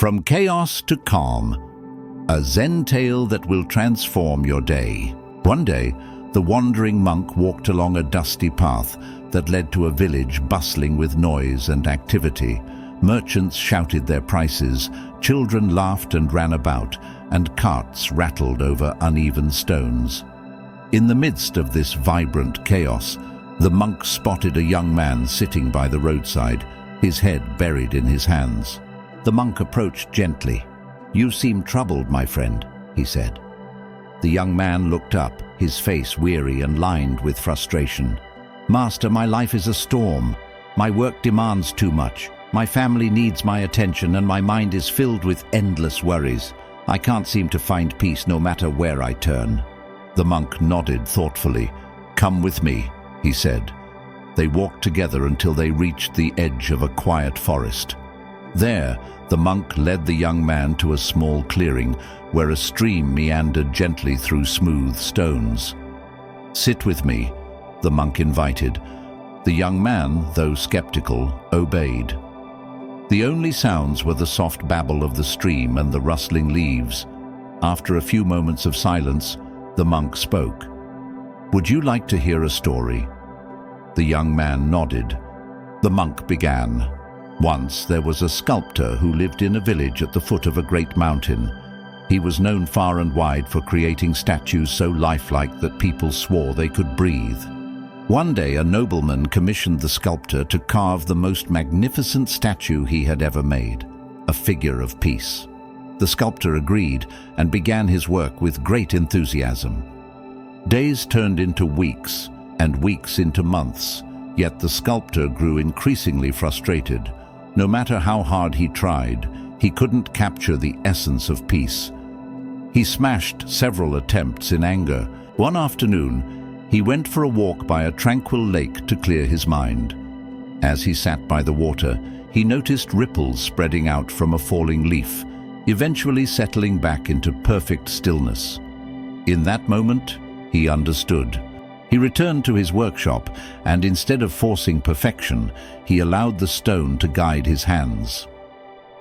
From chaos to calm, a Zen tale that will transform your day. One day, the wandering monk walked along a dusty path that led to a village bustling with noise and activity. Merchants shouted their prices, children laughed and ran about, and carts rattled over uneven stones. In the midst of this vibrant chaos, the monk spotted a young man sitting by the roadside, his head buried in his hands. The monk approached gently. "You seem troubled, my friend," he said. The young man looked up, his face weary and lined with frustration. "Master, my life is a storm. My work demands too much. My family needs my attention, and my mind is filled with endless worries. I can't seem to find peace no matter where I turn." The monk nodded thoughtfully. "Come with me," he said. They walked together until they reached the edge of a quiet forest. There, the monk led the young man to a small clearing where a stream meandered gently through smooth stones. "Sit with me," the monk invited. The young man, though skeptical, obeyed. The only sounds were the soft babble of the stream and the rustling leaves. After a few moments of silence, the monk spoke. "Would you like to hear a story?" The young man nodded. The monk began. Once there was a sculptor who lived in a village at the foot of a great mountain. He was known far and wide for creating statues so lifelike that people swore they could breathe. One day, a nobleman commissioned the sculptor to carve the most magnificent statue he had ever made, a figure of peace. The sculptor agreed and began his work with great enthusiasm. Days turned into weeks, and weeks into months, yet the sculptor grew increasingly frustrated. No matter how hard he tried, he couldn't capture the essence of peace. He smashed several attempts in anger. One afternoon, he went for a walk by a tranquil lake to clear his mind. As he sat by the water, he noticed ripples spreading out from a falling leaf, eventually settling back into perfect stillness. In that moment, he understood. He returned to his workshop, and instead of forcing perfection, he allowed the stone to guide his hands.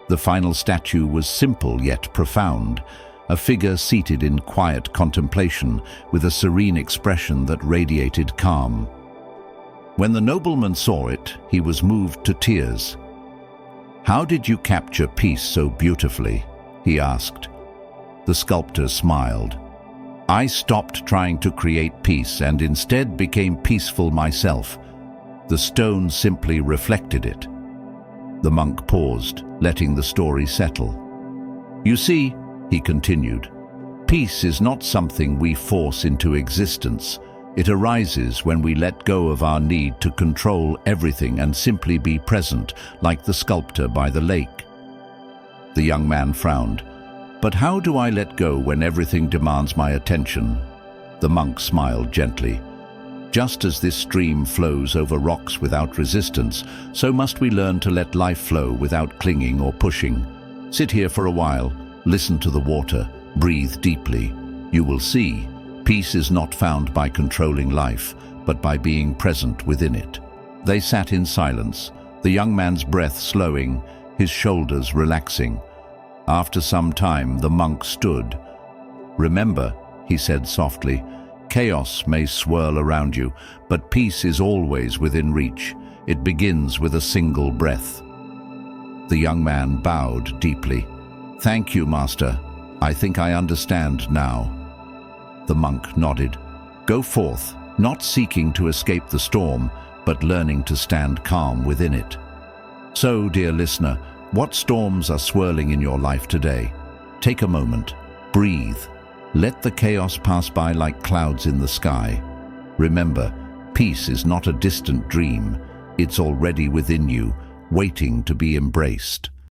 The final statue was simple yet profound, a figure seated in quiet contemplation with a serene expression that radiated calm. When the nobleman saw it, he was moved to tears. "How did you capture peace so beautifully?" he asked. The sculptor smiled. "I stopped trying to create peace and instead became peaceful myself. The stone simply reflected it." The monk paused, letting the story settle. "You see," he continued, "peace is not something we force into existence. It arises when we let go of our need to control everything and simply be present, like the sculptor by the lake." The young man frowned. "But how do I let go when everything demands my attention?" The monk smiled gently. "Just as this stream flows over rocks without resistance, so must we learn to let life flow without clinging or pushing. Sit here for a while, listen to the water, breathe deeply. You will see, peace is not found by controlling life, but by being present within it." They sat in silence, the young man's breath slowing, his shoulders relaxing. After some time, the monk stood. "Remember," he said softly, "chaos may swirl around you, but peace is always within reach. It begins with a single breath." The young man bowed deeply. "Thank you, Master. I think I understand now." The monk nodded. "Go forth, not seeking to escape the storm, but learning to stand calm within it." So, dear listener, what storms are swirling in your life today? Take a moment, breathe. Let the chaos pass by like clouds in the sky. Remember, peace is not a distant dream. It's already within you, waiting to be embraced.